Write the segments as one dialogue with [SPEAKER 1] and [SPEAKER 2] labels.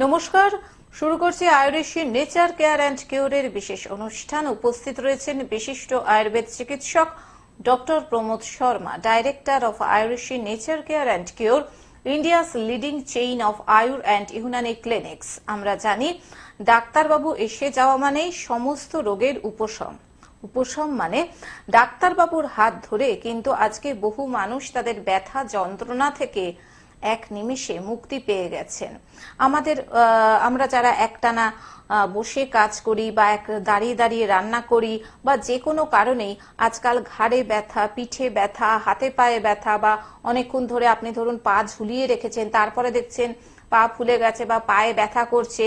[SPEAKER 1] নমস্কার, শুরু করছি আয়ুর্বেশী নেচার কেয়ার অ্যান্ড কিউরের বিশেষ অনুষ্ঠান। উপস্থিত রয়েছেন বিশিষ্ট আয়ুর্বেদ চিকিৎসক doctor Pramod Sharma, director of Ayurveshi nature care and cure, India's leading chain of Ayur and Unani clinics. আমরা জানি ডাক্তারবাবু এসে যাওয়া মানেই সমস্ত রোগের উপশম মানে ডাক্তারবাবুর হাত ধরে কিন্তু আজকে বহু মানুষ তাদের ব্যথা যন্ত্রণা থেকে এক নিমিষে মুক্তি পেয়ে গেছেন। আমরা যারা একটানা বসে কাজ করি বা দাঁড়িয়ে দাঁড়িয়ে রান্না করি বা যে কোনো কারণেই আজকাল ঘাড়ে ব্যথা, পিঠে ব্যথা, হাতে পায়ে ব্যথা বা অনেকক্ষণ ধরে আপনি ধরুন পা ঝুলিয়ে রেখেছেন, তারপরে দেখছেন পা ফুলে গেছে বা পায়ে ব্যথা করছে,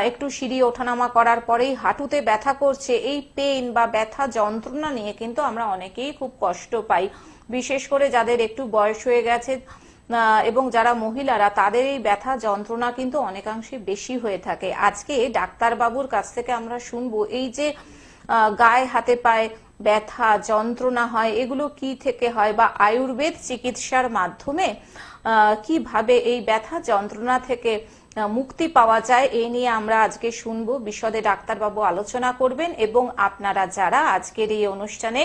[SPEAKER 1] একটু সিঁড়ি ওঠানামা করার পরেই হাঁটুতে ব্যথা করছে। এই পেইন বা ব্যথা যন্ত্রণা নিয়ে কিন্তু আমরা অনেকেই খুব কষ্ট পাই, বিশেষ করে যাদের একটু বয়স হয়ে গেছে এবং যারা মহিলারা, তাদের এই ব্যথা যন্ত্রণা কিন্তু অনেকাংশে বেশি হয়ে থাকে। আজকে ডাক্তারবাবুর কাছ থেকে আমরা শুনবো এই যে গায়ে হাতে পায়ে ব্যথা যন্ত্রণা হয়, এগুলো কি থেকে হয় বা আয়ুর্বেদ চিকিৎসার মাধ্যমে কিভাবে এই ব্যথা যন্ত্রণা থেকে মুক্তি পাওয়া যায়, এই নিয়ে আমরা আজকে শুনবো। বিশদে ডাক্তারবাবু আলোচনা করবেন এবং আপনারা যারা আজকের এই অনুষ্ঠানে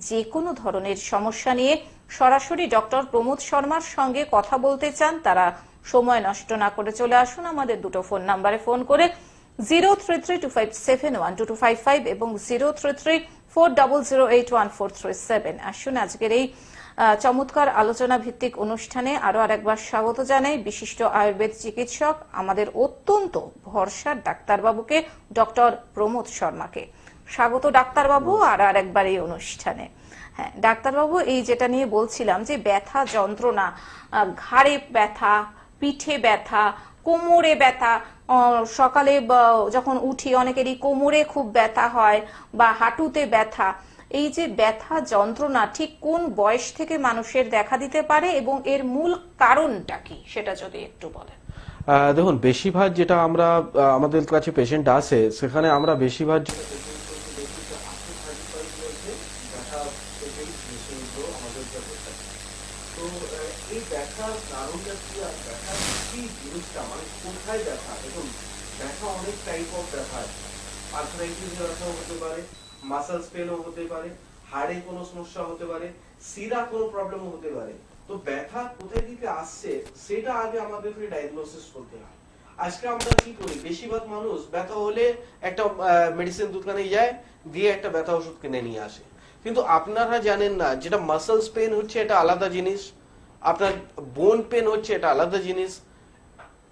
[SPEAKER 1] যে কোনো ধরনের সমস্যা নিয়ে সরাসরি ডক্টর প্রমোদ শর্মার সঙ্গে কথা বলতে চান, তারা সময় নষ্ট না করে চলে আসুন আমাদের দুটো ফোন নাম্বারে ফোন করে 0332571225 এবং 033400814337। আসুন আজকের এই চমৎকার আলোচনা ভিত্তিক অনুষ্ঠানে আরো আরেকবার স্বাগত জানাই বিশিষ্ট আয়ুর্বেদ চিকিৎসক, আমাদের অত্যন্ত ভরসার ডাক্তারবাবুকে, ডক্টর প্রমোদ শর্মাকে। স্বাগত ডাক্তারবাবু আরেকবার এই অনুষ্ঠানে। হ্যাঁ ডাক্তারবাবু, এই যেটা নিয়ে বলছিলাম যে ব্যথা যন্ত্রণা, ঘাড়ে ব্যথা, পিঠে ব্যথা, কোমরে ব্যথা, সকালে যখন উঠি অনেকেরই কোমরে খুব ব্যথা হয় বা হাঁটুতে ব্যথা, এই যে ব্যথা যন্ত্রণা ঠিক কোন বয়স থেকে মানুষের দেখা দিতে পারে এবং এর মূল কারণটা কি, সেটা যদি একটু বলেন।
[SPEAKER 2] দেখুন, বেশিরভাগ যেটা আমরা আমাদের কাছে পেশেন্ট আসে, সেখানে আমরা বেশিরভাগ
[SPEAKER 3] মাসলস পেনও হতে পারে, হাড়ে কোনো সমস্যা হতে পারে, শিরা কোনো প্রবলেমও হতে পারে। তো ব্যথা কোথায় থেকে আসছে সেটা আগে আমাদেরকে ডায়াগনোসিস করতে হয়। আজকে আমরা কি করি, বেশিরভাগ মানুষ ব্যথা হলে একটা মেডিসিন দোকানে যায়, দিয়ে একটা ব্যথা ওষুধ কিনে নিয়ে আসে। কিন্তু আপনারা জানেন না, যেটা মাসলস পেন হচ্ছে এটা আলাদা জিনিস, আপনার বোন পেন হচ্ছে এটা আলাদা জিনিস,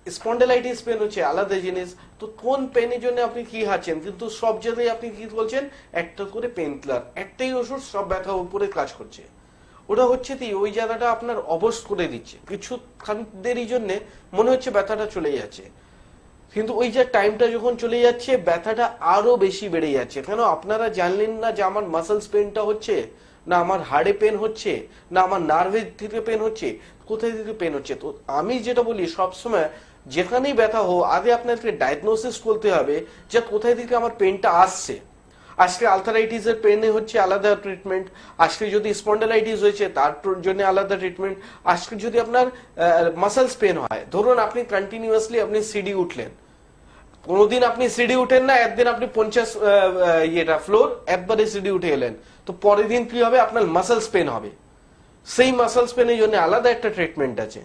[SPEAKER 3] স্পন্ডাইলাইটিস পেন হচ্ছে আলাদা জিনিস। তো কোন পেনের জন্য আপনি কি খাচ্ছেন, কিন্তু সব জায়গায় আপনি কি বলছেন একটা করে পেন কিলার, একটাই ওষুধ সব ব্যথার উপরে কাজ করছে। ওটা হচ্ছে কি ওই জায়গাটা আপনার অবশ করে দিচ্ছে, কিছু খানিকদেরই জন্য মনে হচ্ছে ব্যথাটা চলে যাচ্ছে, কিন্তু ওই যে টাইমটা যখন চলে যাচ্ছে ব্যথাটা আরো বেশি বেড়ে যাচ্ছে। কেন আপনারা জানলেন না যে আমার মাসলস পেনটা হচ্ছে, না আমার হাড়ে পেন হচ্ছে, না আমার নার্ভের থেকে পেন হচ্ছে, কোথায় থেকে পেন হচ্ছে। তো আমি যেটা বলি সবসময়, যেখানেই ব্যথা হোক আগে আপনাকে ডায়াগনোসিস করতে হবে যে কোথায় থেকে আমার পেনটা আসছে। আজকে আলথারাইটিস এর পেনে হচ্ছে আলাদা ট্রিটমেন্ট, আজকে যদি স্পন্ডাইলাইটিস হয়েছে তার জন্য আলাদা ট্রিটমেন্ট, আজকে যদি আপনার মাসলস পেন হয়, ধরুন আপনি কন্টিনিউয়াসলি আপনি সিডি উঠলেন, কোনোদিন আপনি সিডি উঠেন না, একদিন আপনি 50 ফ্লোর একবারে সিডি উঠে এলেন, তো পরের দিন কি হবে, আপনার মাসলস পেন হবে। সেই মাসলস পেনের জন্য আলাদা একটা ট্রিটমেন্ট আছে,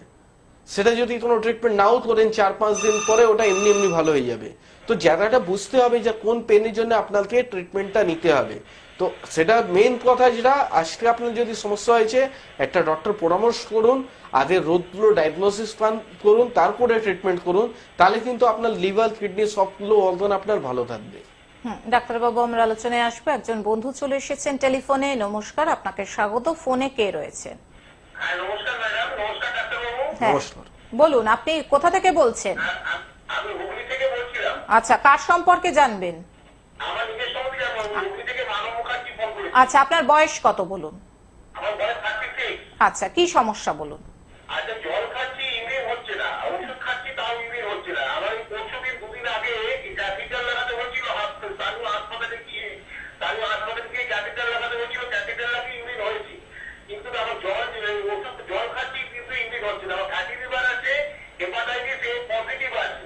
[SPEAKER 3] সেটা যদি কোনো ট্রিটমেন্ট নাও করেন 4-5 দিন পরে ওটা এমনি এমনি ভালো হয়ে যাবে। তো জায়গাটা বুঝতে হবে যে কোন পেনের জন্য আপনাকে ট্রিটমেন্টটা নিতে হবে। তো সেটা মেইন কথা, যেটা আজকে আপনার যদি সমস্যা হয়েছে একটা ডক্টর পরামর্শ করুন, আগে রোগগুলো ডায়াগনোসিস করুন, তারপরে ট্রিটমেন্ট করুন, তাহলে কিন্তু আপনার লিভার কিডনি সবগুলো অর্গান আপনার ভালো থাকবে।
[SPEAKER 1] ডাক্তারবাবু, আমরা আলোচনায় আসবো। একজন বন্ধু চলে এসেছেন টেলিফোনে। নমস্কার, আপনাকে স্বাগত। ফোনে কে রয়েছেন?
[SPEAKER 4] নমস্কার ম্যাডাম। নমস্কার ডাক্তারবাবু।
[SPEAKER 2] নমস্কার,
[SPEAKER 1] বলুন আপনি কোথা থেকে বলছেন?
[SPEAKER 4] আমি হুগলি থেকে বলছিলাম।
[SPEAKER 1] আচ্ছা, কার সম্পর্কে জানবেন?
[SPEAKER 4] আমার নিজের সম্বন্ধে জানবো। হুগলি থেকে মানব মুখার্জি ফোন করেছি।
[SPEAKER 1] আচ্ছা, আপনার বয়স কত বলুন?
[SPEAKER 4] আমার বয়স 36।
[SPEAKER 1] আচ্ছা, কি সমস্যা বলুন?
[SPEAKER 4] আচ্ছা, জল খাচ্ছি, ইউরিন হচ্ছে না, ওষুধ খাচ্ছি তাও ইউরিন হচ্ছে না। আমার পরশুদিন 2 দিন আগে ক্যাথিটার লাগাতে হচ্ছিল, হাসপাতালে গিয়ে ক্যাথিটার লাগাতে হচ্ছিল, ক্যাথিটার লাগিয়ে ইউরিন হয়েছে, কিন্তু আমার ওষুধ জল খাচ্ছি কিন্তু ইউরিন হচ্ছে না। আমার ফ্যাটি লিভার আছে, হেপাটাইটিস এ পজিটিভ আছে,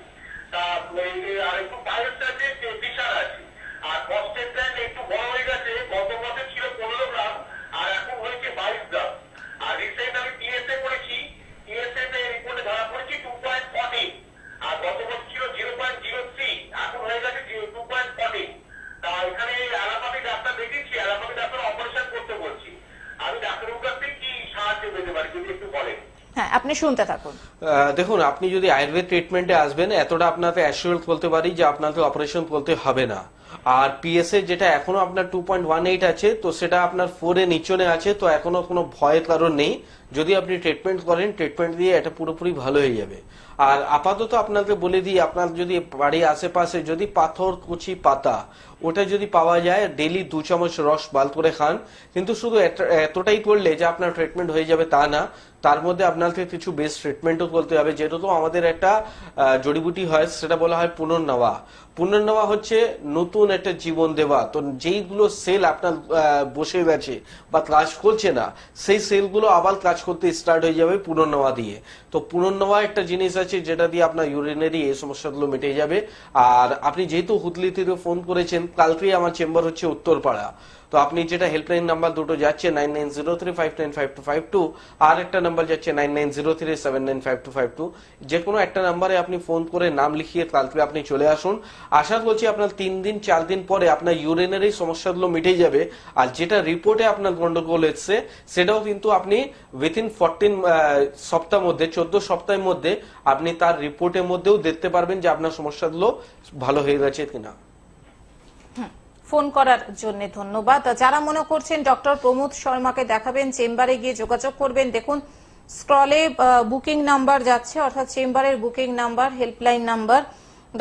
[SPEAKER 1] শুনতে থাকুন।
[SPEAKER 2] দেখুন, আপনি যদি আয়ুর্বেদ ট্রিটমেন্টে আসবেন, এতটা আপনাকে অ্যাসিওর বলতে পারি যে আপনাকে অপারেশন করতে হবে না। আর পিএসএ যেটা এখনো আপনার 2.18 আছে, তো সেটা আপনার 4 এর নিচনে আছে, তো এখনো কোনো ভয়ের কারণ নেই। যদি আপনি ট্রিটমেন্ট করেন, ট্রিটমেন্ট দিয়ে এটা পুরোপুরি ভালো হয়ে যাবে। আর আপাতত আপনাকে বলে দিই, আপনার যদি বাড়ির আশেপাশে যদি পাথর কুচি পাতা ওটা যদি পাওয়া যায়, ডেইলি 2 চামচ রস বাল করে খান। কিন্তু শুধু এতটাই করলে যে আপনার ট্রিটমেন্ট হয়ে যাবে তা না, তার মধ্যে আপনাকে কিছু বেস্ট ট্রিটমেন্টও করতে হবে। যেটা তো আমাদের একটা জড়িবুটি হয়, সেটা বলা হয় পুনর্নবা। পুনর্নবা হচ্ছে নতুন একটা জীবন দেওয়া। তো যেইগুলো সেল আপনার বসে গেছে বা কাজ করছে না, সেই সেলগুলো আবার কাজ করতে স্টার্ট হয়ে যাবে পুনর্নবা দিয়ে। তো পুনর্নবা একটা জিনিস আছে যেটা দিয়ে আপনার ইউরিনারি এই সমস্যাগুলো মিটে যাবে। আর আপনি যেহেতু হুগলি থেকে ফোন করেছেন, কালকেই আমার চেম্বার হচ্ছে উত্তরপাড়া। তো আপনি যেটা হেল্পলাইন নাম্বার দুটো যাচ্ছে 9903595252, আর একটা নাম্বার যাচ্ছে 9903795252। যে কোনো একটা নাম্বারে আপনি ফোন করে নাম লিখিয়ে কালকে আপনি চলে আসুন। আশা করছি আপনার 3 দিন 4 দিন পরে আপনার ইউরিনারি সমস্যাগুলো মিটে যাবে। আর যেটা রিপোর্টে আপনার গন্ডগোল এসছে, সেটাও কিন্তু আপনি উইথিন 14 সপ্তাহের মধ্যে, 14 সপ্তাহের মধ্যে আপনি তার রিপোর্টের মধ্যেও দেখতে পারবেন যে আপনার সমস্যাগুলো ভালো হয়ে গেছে কিনা।
[SPEAKER 1] ফোন করার জন্য ধন্যবাদ। যারা মনে করছেন ডক্টর প্রমোদ শর্মাকে দেখাবেন, চেম্বারে গিয়ে যোগাযোগ করবেন। দেখুন, স্ক্রলে বুকিং নাম্বার যাচ্ছে, অর্থাৎ চেম্বারের বুকিং নাম্বার, হেল্পলাইন নাম্বার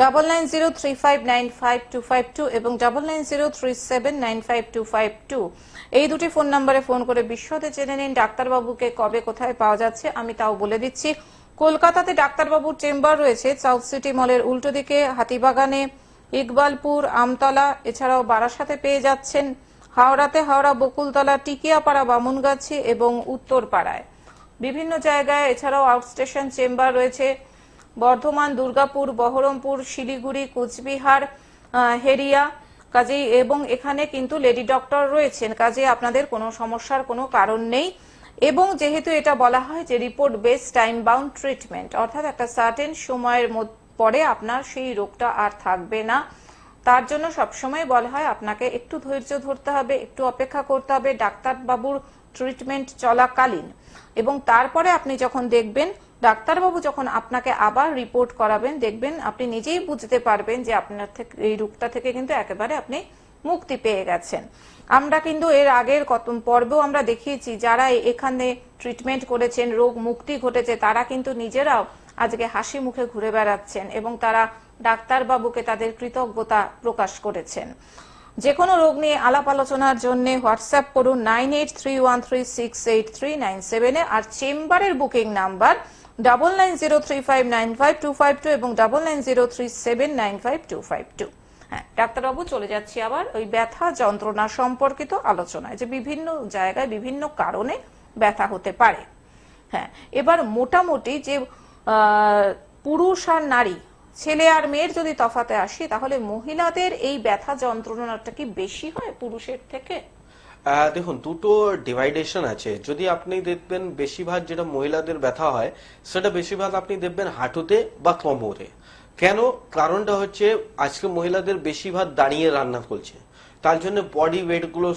[SPEAKER 1] 9903595252 এবং 9903795252। এই দুটি ফোন নাম্বারে ফোন করে বিশদে জেনে নিন ডাক্তারবাবুকে কবে কোথায় পাওয়া যাচ্ছে। আমি তাও বলে দিচ্ছি, কলকাতাতে ডাক্তারবাবুর চেম্বার রয়েছে সাউথ সিটি মলের উল্টো দিকে, হাতিবাগানে, ইকবালপুর, আমতলা, এছাড়াও বারাসাতে পেয়ে যাচ্ছেন। হাওড়াতে হাওড়া বকুলতলা, টিকিয়াপাড়া, বামুনগাছি এবং উত্তরপাড়ায় বিভিন্ন জায়গায়। এছাড়াও আউটস্টেশন চেম্বার রয়েছে বর্ধমান, দুর্গাপুর, বহরমপুর, শিলিগুড়ি, কুচবিহার, হেরিয়া। কাজেই এবং এখানে কিন্তু লেডি ডক্টর রয়েছেন, কাজে আপনাদের কোনো সমস্যার কোনো কারণ নেই। এবং যেহেতু এটা বলা হয় যে report base time bound treatment, অর্থাৎ একটা সার্টেন সময়ের পরে আপনার সেই রোগটা আর থাকবে না, তার জন্য সবসময় বলা হয় আপনাকে একটু ধৈর্য ধরতে হবে, একটু অপেক্ষা করতে হবে ডাক্তারবাবুর ট্রিটমেন্ট চলাকালীন। এবং তারপরে আপনি যখন দেখবেন ডাক্তারবাবু যখন আপনাকে আবার রিপোর্ট করাবেন, দেখবেন আপনি নিজেই বুঝতে পারবেন যে আপনার থেকে এই রোগটা থেকে কিন্তু একেবারে আপনি মুক্তি পেয়ে গেছেন। আমরা কিন্তু এর আগের কত পর্বেও আমরা দেখিয়েছি, যারা এখানে ট্রিটমেন্ট করেছেন, রোগ মুক্তি ঘটেছে, তারা কিন্তু নিজেরাও আজকে হাসি মুখে ঘুরে বেড়াচ্ছেন এবং তারা ডাক্তারবাবুকে তাদের কৃতজ্ঞতা প্রকাশ করেছেন। যে কোনো রোগ নিয়ে আলাপ আলোচনার জন্য হোয়াটসঅ্যাপ করুন 9831368397 আর চেম্বারের বুকিং নাম্বার 9903595252 এবং 9903795252। হ্যাঁ, ডাক্তারবাবু চলে যাচ্ছি আবার ওই ব্যথা যন্ত্রণা সম্পর্কিত আলোচনায়, যে বিভিন্ন জায়গায় বিভিন্ন কারণে ব্যথা হতে পারে। হ্যাঁ, এবার মোটামুটি যে পুরুষ আর নারী, ছেলে আর মেয়ের যদি তফাতে আসি, তাহলে মহিলাদের এই ব্যথা যন্ত্রণাটা কি বেশি হয় পুরুষের থেকে?
[SPEAKER 2] দেখুন, দুটো ডিভাইডেশন আছে। যদি আপনি দেখবেন বেশিরভাগ যেটা মহিলাদের ব্যথা হয়, সেটা বেশিরভাগ আপনি দেখবেন হাঁটুতে বা কোমরে। কেন? কারণটা হচ্ছে আজকে মহিলাদের বেশিরভাগ দাঁড়িয়ে রান্না করছে, তার জন্য বডি ওয়েট গুলো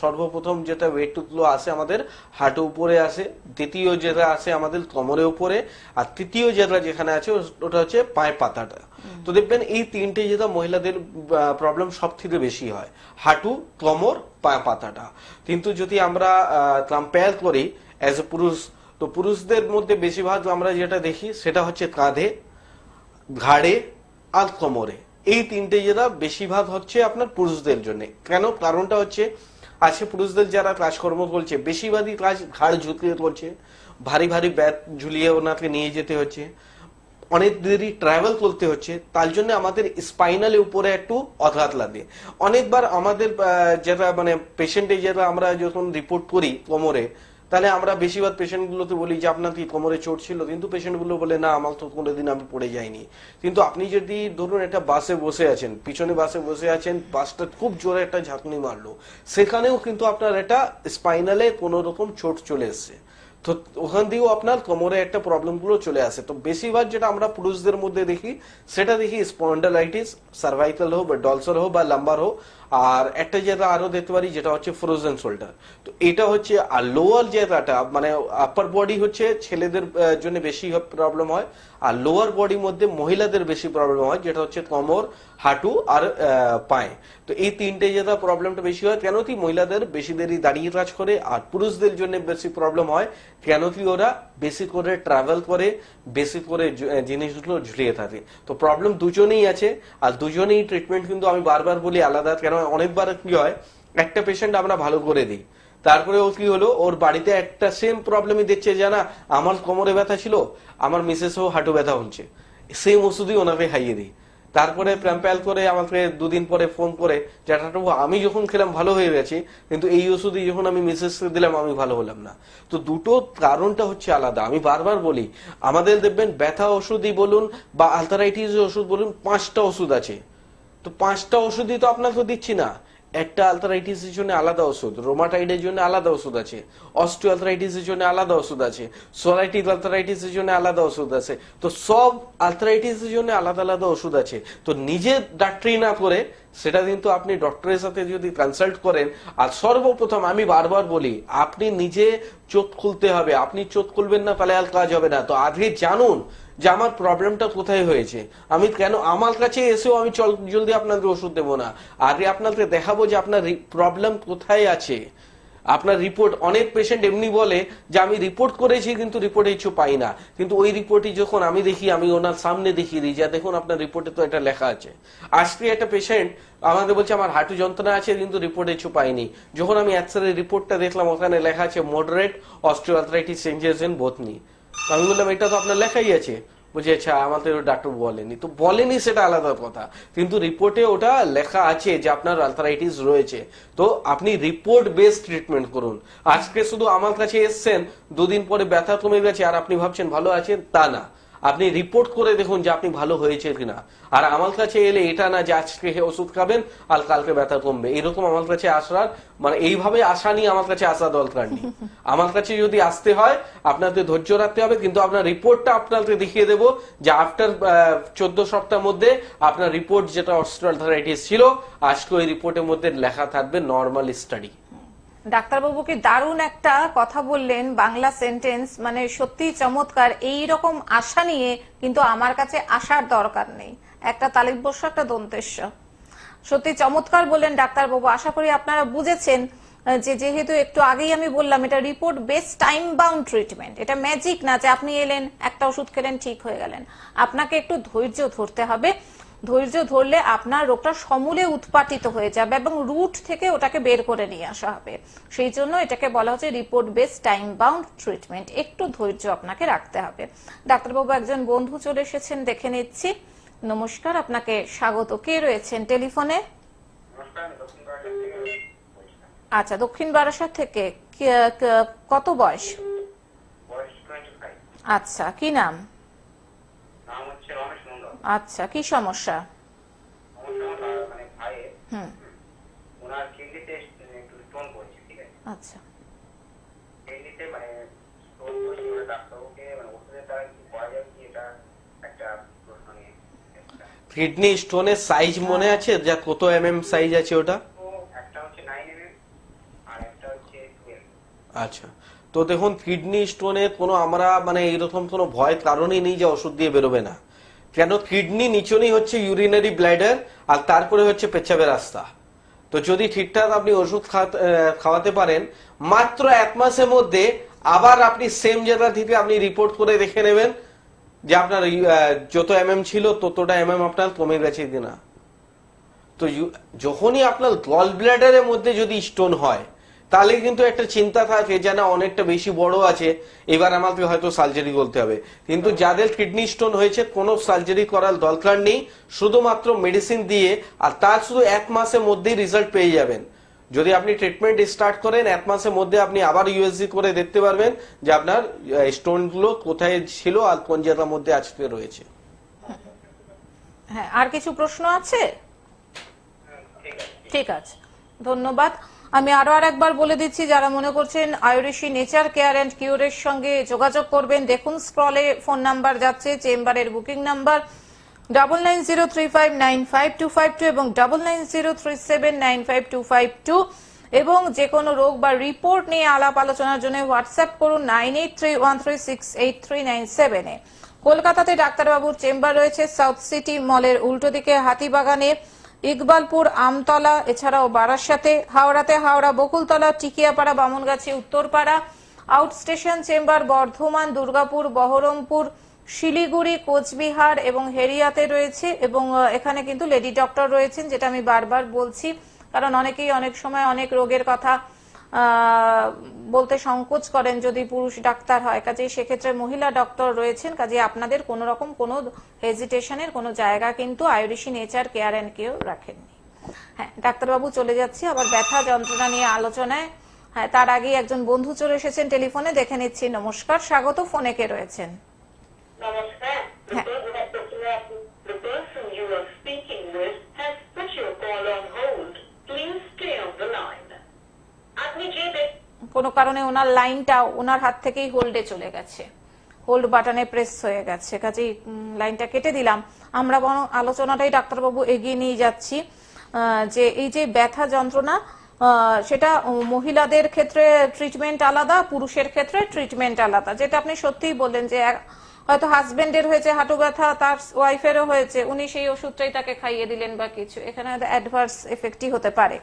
[SPEAKER 2] সর্বপ্রথম যেটা ওয়েট গুলো আসে আমাদের হাঁটু উপরে আসে, দ্বিতীয় যেটা আসে আমাদের কোমরের উপরে, আর তৃতীয় যেটা যেখানে আছে ওটা হচ্ছে পায়ের পাতাটা। তো দেখবেন এই তিনটে যেটা মহিলাদের প্রবলেম সব থেকে বেশি হয়, হাঁটু, কোমর, পায়ের পাতাটা। কিন্তু যদি আমরা কম্পেয়ার করি অ্যাজ এ পুরুষ, তো পুরুষদের মধ্যে বেশিরভাগ আমরা যেটা দেখি সেটা হচ্ছে কাঁধে, ঘাড়ে আর কোমরে। এই তিনটে যেটা বেশিরভাগ হচ্ছে আপনার পুরুষদের জন্য। কেন? কারণটা হচ্ছে আজকে পুরুষদের যারা কাজকর্ম করছে, বেশিরভাগই কাজ ঘাড় ঝুঁকিয়ে করছে, ভারী ভারী ব্যাগ ঝুলিয়ে ওনাকে নিয়ে যেতে হচ্ছে, অনেক দেরি ট্রাভেল করতে হচ্ছে, তার জন্য আমাদের স্পাইনালের উপরে একটু আঘাত লাগে। অনেকবার আমাদের যেটা মানে পেশেন্টে যেটা আমরা যখন রিপোর্ট করি কোমরে, তাহলে আমরা বেশিরভাগ পেশেন্ট গুলোতে বলি যে আপনার কি কোমরে চোট ছিল, কিন্তু পেশেন্ট গুলো বলে না, আমার তো কোনোদিন আমি পড়ে যাইনি। কিন্তু আপনি যদি ধরুন একটা বাসে বসে আছেন, পিছনে বাসে বসে আছেন, বাসটা খুব জোরে একটা ঝাঁকুনি মারলো, সেখানেও কিন্তু আপনার একটা স্পাইনালে কোনো রকম চোট চলে এসছে। তো ওখান দিয়েও আপনার কোমরে একটা প্রবলেম গুলো চলে আসে। তো বেশিরভাগ যেটা আমরা পুরুষদের মধ্যে দেখি সেটা দেখি স্পন্ডালাইটিস, সার্ভাইকাল হোক বা ডলসার হোক বা লাম্বার হোক, আর একটা যেটা আরো দেখতে পারি যেটা হচ্ছে ফ্রোজেন শোল্ডার। তো এটা হচ্ছে আর লোয়ার যেটা মানে আপার বডি হচ্ছে ছেলেদের জন্য বেশি প্রবলেম হয়, আর লোয়ার বডির মধ্যে মহিলাদের বেশি প্রবলেম হয়, যেটা হচ্ছে কোমর, হাঁটু আর পায়ে। তো এই তিনটে যেটা প্রবলেমটা বেশি হয় কেন কি মহিলাদের বেশি দেরি দাঁড়িয়ে কাজ করে, আর পুরুষদের জন্য বেশি প্রবলেম হয় কেন কি ওরা বেশি করে ট্রাভেল করে, বেশি করে জিনিসগুলো ঝুলিয়ে থাকে। তো প্রবলেম দুজনেই আছে, আর দুজনেই ট্রিটমেন্ট কিন্তু আমি বারবার বলি আলাদা। কেন অনেকবার কি হয় একটা পেশেন্ট আমরা ভালো করে দিই, তারপরে ও কি হলো ওর বাড়িতে একটা সেম প্রবলেমই দেখছে, জানা আমার কোমরে ব্যথা ছিল, আমার মিসেসও হাঁটু ব্যথা হচ্ছে, সেম ওষুধই ওনাকে খাইয়ে দিই। তারপরে প্যাম্পেল করে আমাকে দুদিন পরে ফোন করে ডাক্তারবাবু আমি যখন খেলাম ভালো হয়ে গেছি, কিন্তু এই ওষুধই যখন আমি মিসেসকে দিলাম আমি ভালো হলাম না। তো দুটো কারণটা হচ্ছে আলাদা। আমি বারবার বলি আমাদের দেখবেন ব্যথা ওষুধই বলুন বা আলথারাইটিস ওষুধ বলুন, 5টা ওষুধ আছে। তো 5টা ওষুধই তো আপনাকে দিচ্ছি না, একটা আলথারাইটিসের জন্য আলাদা ওষুধ, রোমাটাইডের জন্য আলাদা ওষুধ আছে, অস্টিওআর্থ্রাইটিসের জন্য আলাদা ওষুধ আছে, সোরাইটিস আলথারাইটিসের জন্য আলাদা ওষুধ আছে। তো সব আলথারাইটিসের জন্য আলাদা আলাদা ওষুধ আছে। তো নিজে ডাক্তারি না করে সেটা কিন্তু আপনি ডক্টরের সাথে যদি কনসাল্ট করেন, আর সর্বপ্রথম আমি বারবার বলি আপনি নিজে চোখ খুলতে হবে। আপনি চোখ খুলবেন না তাহলে আর কাজ হবে না। তো আগে জানুন যে আমার প্রবলেমটা কোথায় হয়েছে, আমি কেন আমার কাছে এসেও আমি জলদি আপনাদের ওষুধ দেবো না, আগে আপনাকে দেখাবো যে আপনার প্রবলেম কোথায় আছে। আপনার রিপোর্ট, অনেক পেশেন্ট এমনি বলে যে আমি রিপোর্ট করেছি কিন্তু রিপোর্টে কিছু পাই না, কিন্তু ওই রিপোর্টই যখন আমি দেখি আমি ওনার সামনে দেখিয়ে দিই যে দেখুন আপনার রিপোর্টে তো এটা লেখা আছে। আজকে একটা পেশেন্ট আমাদের বলছে আমার হাঁটু যন্ত্রণা আছে কিন্তু রিপোর্টে কিছু পাইনি, যখন আমি এক্সরে রিপোর্টটা দেখলাম ওখানে লেখা আছে moderate osteoarthritis changes in both নি। আমি বললাম এটা তো আপনার লেখাই আছে। বুঝে আচ্ছা আমাদের ডাক্তার বলেনি, তো বলেনি সেটা আলাদা কথা, কিন্তু রিপোর্টে ওটা লেখা আছে যে আপনার আলথারাইটিস রয়েছে। তো আপনি রিপোর্ট বেসড ট্রিটমেন্ট করুন। আজকে শুধু আমার কাছে এসছেন, দুদিন পরে ব্যথা কমে গেছে আর আপনি ভাবছেন ভালো আছেন, তা না। আপনি রিপোর্ট করে দেখুন যে আপনি ভালো হয়েছে কিনা। আর আমার কাছে এলে এটা না যে আজকে ওষুধ খাবেন আর কালকে ব্যথা কমবে, এরকম আমার কাছে আসার মানে এইভাবে আসা নিয়ে আমার কাছে আসা দরকার নেই। আমার কাছে যদি আসতে হয় আপনাকে ধৈর্য রাখতে হবে, কিন্তু আপনার রিপোর্টটা আপনাকে দেখিয়ে দেবো যে আফটার 14 সপ্তাহের মধ্যে আপনার রিপোর্ট যেটা অস্টিওআর্থ্রাইটিস ছিল আজকে ওই রিপোর্টের মধ্যে লেখা থাকবে নর্মাল স্টাডি।
[SPEAKER 1] ডাক্তারবাবু কি দারুণ একটা কথা বললেন, বাংলা সেন্টেন্স, মানে সত্যি চমৎকার। এই রকম আশা নিয়ে কিন্তু আমার কাছে আসার দরকার নেই, একটা তালিব্যস্য একটা দন্তেশ্ব। সত্যি চমৎকার বললেন ডাক্তারবাবু। আশা করি আপনারা বুঝেছেন যে যেহেতু একটু আগেই আমি বললাম এটা report base time bound treatment, এটা ম্যাজিক না যে আপনি এলেন একটা ওষুধ খেলেন ঠিক হয়ে গেলেন। আপনাকে একটু ধৈর্য ধরতে হবে, ধৈর্য ধরলে আপনার রোগটা সমূলে উৎপাটিত হয়ে যাবে এবং রুট থেকে ওটাকে বের করে নিয়ে আসা হবে। সেই জন্য এটাকে বলা হচ্ছে report base time bound treatment. একটু ধৈর্য আপনাকে রাখতে হবে। ডাক্তারবাবু একজন বন্ধু চলে এসেছেন, দেখে নিচ্ছি। নমস্কার, আপনাকে স্বাগত। কে রয়েছেন টেলিফোনে? আচ্ছা, দক্ষিণ বারাসাত থেকে। কত বয়স? আচ্ছা, কি নাম? আচ্ছা, কি সমস্যা? আচ্ছা,
[SPEAKER 2] কিডনি স্টোনের সাইজ মনে আছে যা কত এমএম সাইজ আছে ওটা? আচ্ছা, তো দেখুন কিডনি স্টোনের কোনো আমরা মানে এইরকম কোনো ভয় কারণই নেই যে ওষুধ দিয়ে বেরোবে না। কেন কিডনি নিচনেই হচ্ছে ইউরিনারি ব্ল্যাডার আর তারপরে হচ্ছে পেচ্ছাবের রাস্তা। তো যদি ঠিকঠাক আপনি ওষুধ খাওয়াতে পারেন মাত্র 1 মাসের মধ্যে আবার আপনি সেম জায়গা থেকে আপনি রিপোর্ট করে দেখে নেবেন যে আপনার যত এমএম ছিল ততটা এমএম আপনার কমে গেছে কিনা। তো যখনই আপনার গল ব্ল্যাডারের মধ্যে যদি স্টোন হয় তাহলে কিন্তু একটা চিন্তা থাকে যে না অনেকটা বেশি বড় আছে, এবার আমাকে হয়তো সার্জারি করতে হবে। কিন্তু যাদের কিডনি স্টোন হয়েছে কোনো সার্জারি করার দরকার নেই, শুধুমাত্র মেডিসিন দিয়ে, আর তার শুধু 1 মাসের মধ্যেই রেজাল্ট পেয়ে যাবেন। যদি আপনি ট্রিটমেন্ট স্টার্ট করেন 1 মাসের মধ্যে আপনি আবার ইউএসজি করে দেখতে পারবেন যে আপনার স্টোনগুলো কোথায় ছিল আর কোন জায়গার মধ্যে আজকে রয়েছে।
[SPEAKER 1] হ্যাঁ, আর কিছু প্রশ্ন আছে? ঠিক আছে, ধন্যবাদ। আমি আরো আরেকবার বলে দিচ্ছি, যারা মনে করছেন আয়ুরিশি নেচার কেয়ার অ্যান্ড কিউরের সঙ্গে যোগাযোগ করবেন, দেখুন স্ক্রলে ফোন নাম্বার যাচ্ছে, চেম্বারের বুকিং নাম্বার 9903595252 এবং 9903795252 এবং যে কোনো রোগ বা রিপোর্ট নিয়ে আলাপ আলোচনার জন্য হোয়াটসঅ্যাপ করুন 9831368397 এ। কলকাতাতে ডাক্তারবাবুর চেম্বার রয়েছে সাউথ সিটি মলের উল্টো দিকে হাতিবাগানে, ইকবালপুর, আমতলা, এছাড়াও বারাসাতে। হাওড়াতে Howrah Bakultala, Tikiapara, Bamangachhi, Uttarpara. Out station chamber Bardhaman, Durgapur, Berhampore, Siliguri, Cooch Behar এবং হেরিয়াতে রয়েছে। এবং এখানে কিন্তু লেডি ডক্টর রয়েছেন, যেটা আমি বারবার বলছি, কারণ অনেকেই অনেক সময় অনেক রোগের কথা বলতে সংকোচ করেন যদি পুরুষ ডাক্তার হয়, কাজেই সেক্ষেত্রে মহিলা ডক্টর রয়েছেন। কাজে আপনাদের কোনো রকম কোনো হেজিটেশনের কোনো জায়গা কিন্তু আয়ুরিশি নেচার কেয়ার অ্যান্ড কিউর রাখেননি। হ্যাঁ, ডাক্তারবাবু চলে যাচ্ছি আবার ব্যথা যন্ত্রণা নিয়ে আলোচনায়। হ্যাঁ, তার আগে একজন বন্ধু চলে এসেছেন টেলিফোনে, দেখে নিচ্ছি। নমস্কার, স্বাগত, ফোনে কে রয়েছেন?
[SPEAKER 4] নমস্কার।
[SPEAKER 1] হ্যাঁ।
[SPEAKER 4] The person you are speaking with has put your call on hold. Please stay on the line. আপনি যে
[SPEAKER 1] কোনো কারণে ওনার লাইনটা ওনার হাত থেকেই হোল্ডে চলে গেছে, হোল্ড বাটনে প্রেস হয়ে গেছে, কাজেই লাইনটা কেটে দিলাম। আমরা বরং আলোচনাটাই ডাক্তারবাবু এগিয়ে নিয়ে যাচ্ছি। যে এই যে ব্যথা যন্ত্রণা, সেটা মহিলাদের ক্ষেত্রে ট্রিটমেন্ট আলাদা, পুরুষের ক্ষেত্রে ট্রিটমেন্ট আলাদা। যেটা আপনি সত্যিই বললেন যে হয়তো হাজবেন্ডের হয়েছে হাঁটু ব্যথা, তার ওয়াইফেরও হয়েছে, উনি সেই ওষুধটাই তাকে খাইয়ে দিলেন বা কিছু, এখানে অ্যাডভার্স এফেক্টই হতে পারে।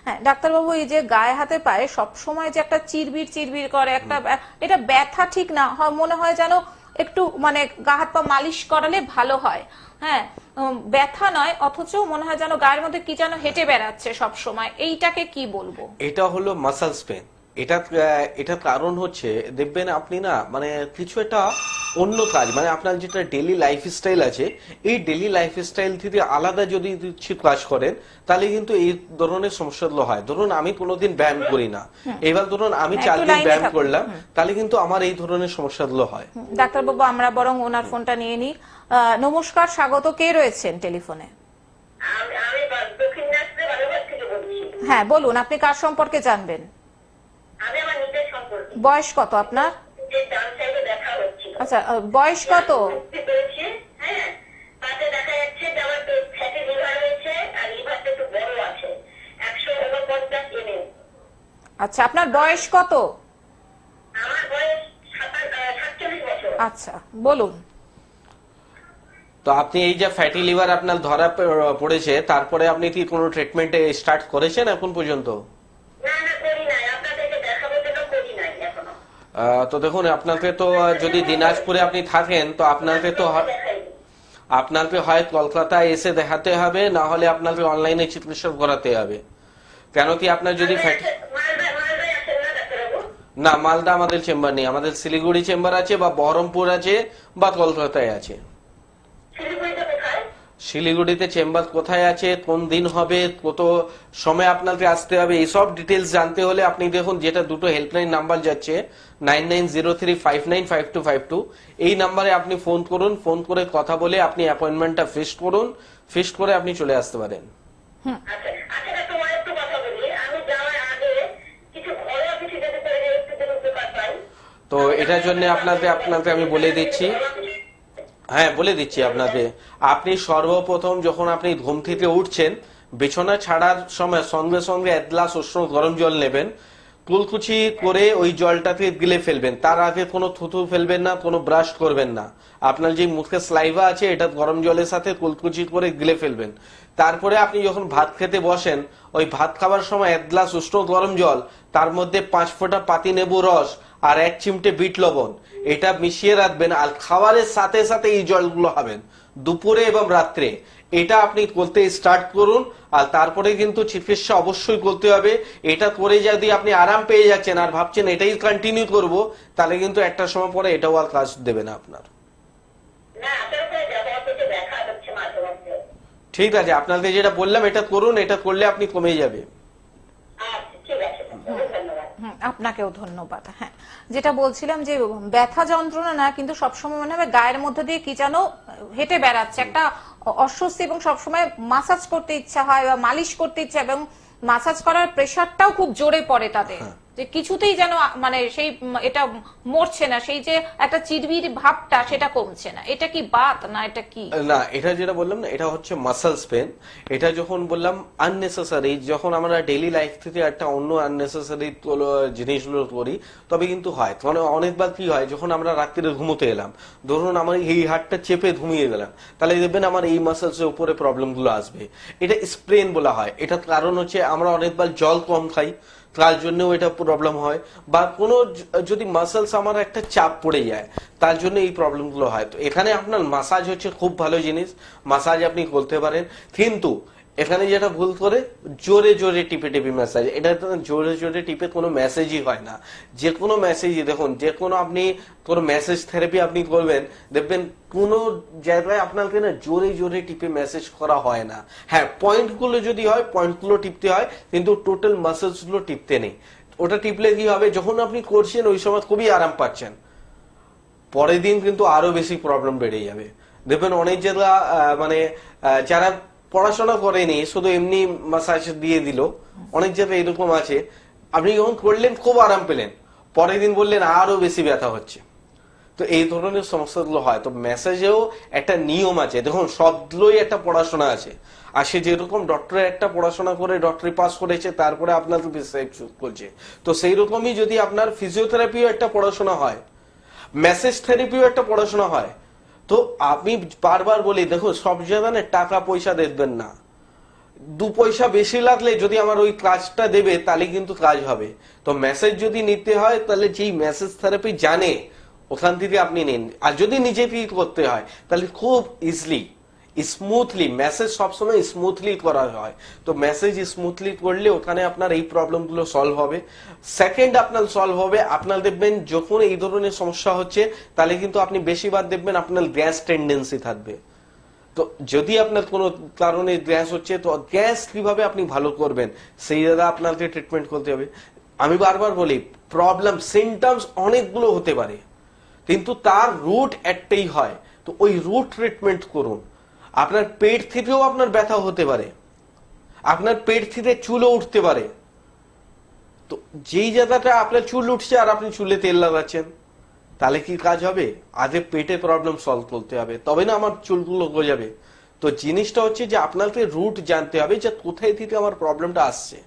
[SPEAKER 1] হ্যাঁ ডাক্তারবাবু, এই যে গায়ে হাতে পায়ে সবসময় যে একটা চিরবির করে একটা, এটা ব্যথা ঠিক না, মনে হয় যেন একটু মানে গা হাত পা মালিশ করালে ভালো হয়। হ্যাঁ, ব্যথা নয়, অথচ মনে হয় যেন গায়ের মধ্যে কি যেন হেঁটে বেড়াচ্ছে সব সময়। এইটাকে কি বলবো?
[SPEAKER 2] এটা হলো মাসেলস পেন। এটা কারণ হচ্ছে, দেখবেন আপনি না মানে কিছু একটা অন্য কাজ, মানে আপনার যেটা ডেইলি লাইফস্টাইল আছে, এই ডেইলি লাইফস্টাইল থেকে আলাদা যদি কিছু কাজ করেন, তাহলে কিন্তু এই ধরনের সমস্যাগুলো হয়। ধরুন আমি কোনোদিন ব্যায়াম করি না, এবার ধরুন আমি 4 দিন ব্যায়াম করলাম, তাহলে কিন্তু আমার এই ধরনের সমস্যাগুলো হয়।
[SPEAKER 1] ডাক্তারবাবু, আমরা বরং ওনার ফোনটা নিয়ে নিই। নমস্কার, স্বাগত, কে রয়েছেন টেলিফোনে?
[SPEAKER 4] আমি দক্ষিণ দিনাজপুরে বালুরঘাট থেকে বলছি।
[SPEAKER 1] হ্যাঁ বলুন, আপনি কার সম্পর্কে জানবেন?
[SPEAKER 4] আমি আমার নিজের সম্পর্কে।
[SPEAKER 1] বয়স কত আপনার?
[SPEAKER 4] যে ডান সাইডে দেখা হচ্ছিল।
[SPEAKER 1] আচ্ছা, বয়স কত?
[SPEAKER 4] হ্যাঁ, তাতে দেখা যাচ্ছে যে আমার ফ্যাটি লিভার রয়েছে, আর লিভারটা একটু বড় আছে, 149 mm।
[SPEAKER 1] আচ্ছা, আপনার বয়স কত?
[SPEAKER 4] আমার বয়স 47 বছর।
[SPEAKER 1] আচ্ছা, বলুন।
[SPEAKER 2] তো আপনি এই যে ফ্যাটি লিভার আপনার ধরা পড়েছে, তারপরে আপনি কি কোনো ট্রিটমেন্ট স্টার্ট করেছেন এখন পর্যন্ত?
[SPEAKER 4] না করি নাই, আপনাদেরকে দেখাবো জন্য করি নাই এখনো।
[SPEAKER 2] তো দেখুন, আপনাকে তো যদি দিনাজপুরে আপনি থাকেন, তো আপনাকে হয় কলকাতায় এসে দেখাতে হবে, না হলে আপনাকে অনলাইনে চিকিৎসা করাতে হবে। কেন কি আপনার যদি ফ্যাটি না, মালদা আমাদের চেম্বার নেই, আমাদের শিলিগুড়ি চেম্বার আছে, বা বহরমপুর আছে, বা কলকাতায় আছে। শিলিগুড়িতে চেম্বার কোথায় আছে, কোন দিন হবে, কত সময় আপনাকে আসতে হবে, এইসব ডিটেলস জানতে হলে আপনি দেখুন, যেটা দুটো হেল্পলাইন নাম্বার যাচ্ছে 9903595252, এই নাম্বারে আপনি ফোন করুন, ফোন করে কথা বলে আপনি অ্যাপয়েন্টমেন্টটা ফিক্সড করুন, ফিক্সড করে আপনি চলে আসতে পারেন। তো এটার জন্য আপনাকে আমি বলে দিচ্ছি, হ্যাঁ বলে দিচ্ছি আপনাকে। আপনি সর্বপ্রথম যখন আপনি ঘুম থেকে উঠছেন, বিছানা ছাড়ার সময় সঙ্গে সঙ্গে 1 গ্লাস উষ্ণ গরম জল নেবেন, কুলকুচি করে ওই জলটাকে গিলে ফেলবেন। তার আগে কোনো থুতু ফেলবেন না, কোনো ব্রাশ করবেন না। আপনার যে মুখে স্লাইভা আছে, এটা গরম জলের সাথে কুলকুচি করে গিলে ফেলবেন। তারপরে আপনি যখন ভাত খেতে বসেন, ওই ভাত খাবার সময় 1 গ্লাস উষ্ণ গরম জল, তার মধ্যে 5 ফোঁটা পাতি লেবু রস আর 1 চিমটে বিট লবণ, এটা মিশিয়ে রাখবেন। আর খাবারের সাথে সাথে এই জলগুলো খাবেন দুপুরে এবং রাত্রে। এটা আপনি করতে স্টার্ট করুন, আর তারপরে কিন্তু চিকিৎসা অবশ্যই করতে হবে। এটা করে যদি আপনি আরাম পেয়ে যাচ্ছেন আর ভাবছেন এটাই কন্টিনিউ করব, তাহলে কিন্তু একটা সময় পরে এটাও আর কাজ দেবে না আপনার। ঠিক আছে, আপনাকে যেটা বললাম এটা করুন, এটা করলে আপনি কমে যাবে।
[SPEAKER 1] আপনাকেও ধন্যবাদ। হ্যাঁ, যেটা বলছিলাম যে ব্যথা যন্ত্রণা না, কিন্তু সবসময় মনে হবে গায়ের মধ্যে দিয়ে কি যেন হেঁটে বেড়াচ্ছে, একটা অস্বস্তি, এবং সবসময় মাসাজ করতে ইচ্ছা হয় বা মালিশ করতে ইচ্ছা, এবং মাসাজ করার প্রেসারটাও খুব জোরে পড়ে তাদের, যে কিছুতেই যেন মানে সেই এটা মরছে না, সেই যে একটা চিরবির ভাবটা সেটা কমছে না। এটা কি বাত না এটা কি?
[SPEAKER 2] না, এটা যেটা বললাম না, এটা হচ্ছে মাসলস পেন। এটা যখন বললাম আননেসেসারি, যখন আমরা ডেইলি লাইফ থেকে একটা অন্য আননেসেসারি জিনিসগুলো করি তবে কিন্তু হয়। মানে অনেকবার কি হয়, যখন আমরা রাত্রিরে ঘুমোতে এলাম, ধরুন আমার এই হাতটা চেপে ঘুমিয়ে গেলাম, তাহলে দেখবেন আমার এই মাসলসের উপরে প্রবলেমগুলো আসবে। এটা স্প্রেন বলা হয়। এটার কারণ হচ্ছে আমরা অনেকবার জল কম খাই, তার জন্যও এটা প্রবলেম হয়, বা কোনো যদি মাসলস আমার একটা চাপ পড়ে যায় তার জন্য এই প্রবলেমগুলো হয়। তো এখানে আপনার মাসাজ হচ্ছে খুব ভালো জিনিস, মাসাজ আপনি করতে পারেন, কিন্তু এখানে যেটা ভুল করে জোরে জোরে টিপে টিপে মেসেজ, এটা জোরে জোরে টিপে কোনো মেসেজই হয় না। যে কোনো মেসেজই দেখুন, যে কোনো আপনি কোনো মেসেজ থেরাপি আপনি করবেন, দেখবেন কোনো জায়গায় আপনাকে না জোরে জোরে টিপে মেসেজ করা হয় না। হ্যাঁ, পয়েন্টগুলো যদি হয় পয়েন্টগুলো টিপতে হয়, কিন্তু টোটাল মাসেলস গুলো টিপতে নেই। ওটা টিপলে কি হবে, যখন আপনি করছেন ওই সময় খুবই আরাম পাচ্ছেন, পরের দিন কিন্তু আরো বেশি প্রবলেম বেড়ে যাবে। দেখবেন অনেক জায়গা মানে যারা পড়াশোনা করেনি শুধু এমনি মাসাজ দিয়ে দিল, অনেক জায়গায় এরকম আছে, আপনি যখন করলেন খুব আরাম পেলেন, পরের দিন বললেন আরো বেশি ব্যথা হচ্ছে। তো এই ধরনের সমস্যাগুলো হয়। তো মেসেজেও একটা নিয়ম আছে, দেখুন সবগুলোই একটা পড়াশোনা আছে। আর সে যেরকম ডক্টরের একটা পড়াশোনা করে ডক্টরি পাস করেছে, তারপরে আপনার করছে, তো সেই রকমই যদি আপনার ফিজিওথেরাপিও একটা পড়াশোনা হয়, মেসেজ থেরাপিও একটা পড়াশোনা হয়। তো আমি বারবার বলি, দেখো সব জায়গায় না টাকা পয়সা দেখবেন না, 2 পয়সা বেশি লাগলে যদি আমার ওই কাজটা দেবে তাহলে কিন্তু কাজ হবে। তো মেসেজ যদি নিতে হয় তাহলে যেই মেসেজ থেরাপি জানে ওখান থেকে আপনি নিন। আর যদি নিজে করতে হয় তাহলে খুব ইজিলি স্মুথলি, মেসেজ সবসময় স্মুথলি করা হয়। তো মেসেজ স্মুথলি করলে ওখানে আপনার এই প্রবলেম গুলো সলভ হবে। সেকেন্ড আপনার সলভ হবে, আপনার দেখবেন যখন এই ধরনের সমস্যা হচ্ছে তাহলে কিন্তু আপনি বেশিরভাগ দেখবেন আপনার গ্যাস টেন্ডেন্সি থাকবে। তো যদি আপনার কোনো কারণে গ্যাস হচ্ছে, তো গ্যাস কিভাবে আপনি ভালো করবেন সেই জায়গা আপনাকে ট্রিটমেন্ট করতে হবে। আমি বারবার বলি, প্রবলেম সিমটমস অনেকগুলো হতে পারে, কিন্তু তার রুট একটাই হয়। তো ওই রুট ট্রিটমেন্ট করুন। আপনার পেট থেকেও আপনার ব্যথা হতে পারে, আপনার পেট থেকে চুলও উঠতে পারে। তো যেই জায়গাটা আপনার চুল উঠছে আর আপনি চুলে তেল লাগাচ্ছেন, তাহলে কি কাজ হবে? আগে পেটে প্রবলেম সলভ করতে হবে, তবে না আমার চুলগুলো গজাবে। তো জিনিসটা হচ্ছে যে আপনাকে রুট জানতে হবে যে কোথায় থেকে আমার প্রবলেমটা আসছে।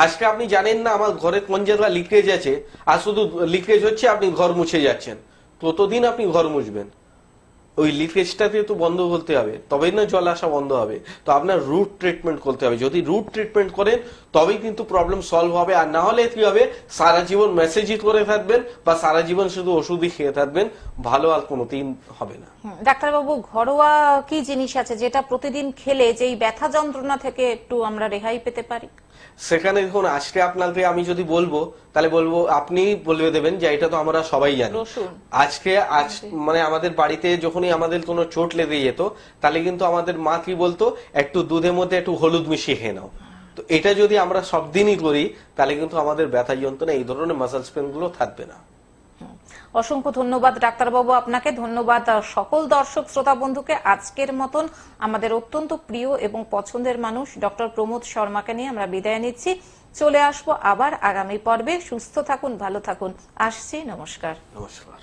[SPEAKER 2] আজকে আপনি জানেন না আমার ঘরে কোন জায়গা লিকেজ আছে, আর শুধু লিকেজ হচ্ছে আপনি ঘর মুছে যাচ্ছেন, ততদিন আপনি ঘর মুছবেন। ওই লিকেজটাকে তো বন্ধ করতে হবে, তবেই না জল আসা বন্ধ হবে। তো আপনার রুট ট্রিটমেন্ট করতে হবে। যদি রুট ট্রিটমেন্ট করেন তবেই কিন্তু প্রবলেম সলভ হবে। আর না হলে কি হবে, সারা জীবন মেসেজই করে থাকবেন বা সারা জীবন শুধু ওষুধই খেয়ে থাকবেন, ভালো আর কোনোদিন হবে না।
[SPEAKER 1] ডাক্তারবাবু, ঘরোয়া কি জিনিস আছে যেটা প্রতিদিন খেলে যেই ব্যথা যন্ত্রণা থেকে একটু আমরা রেহাই পেতে পারি?
[SPEAKER 2] সেখানে দেখুন, আজকে আপনাকে আমি যদি বলবো তাহলে বলবো, আপনি বলবে দেবেন যে এটা তো আমরা সবাই জানি। আজকে মানে আমাদের বাড়িতে যখনই আমাদের কোনো চোট লেগে যেত, তাহলে কিন্তু আমাদের মা কি বলতো, একটু দুধের মধ্যে একটু হলুদ মিশিয়ে খেয়ে নাও। তো এটা যদি আমরা সব দিনই করি তাহলে কিন্তু আমাদের ব্যথা যন্ত্রণা এই ধরনের মাসলস পেন গুলো থাকবে না।
[SPEAKER 1] অসংখ্য ধন্যবাদ ডাক্তারবাবু আপনাকে, ধন্যবাদ সকল দর্শক শ্রোতা বন্ধুকে। আজকের মতন আমাদের অত্যন্ত প্রিয় এবং পছন্দের মানুষ ডক্টর প্রমোদ শর্মাকে নিয়ে আমরা বিদায় নিচ্ছি। চলে আসবো আবার আগামী পর্বে। সুস্থ থাকুন, ভালো থাকুন, আসছি, নমস্কার।
[SPEAKER 2] নমস্কার।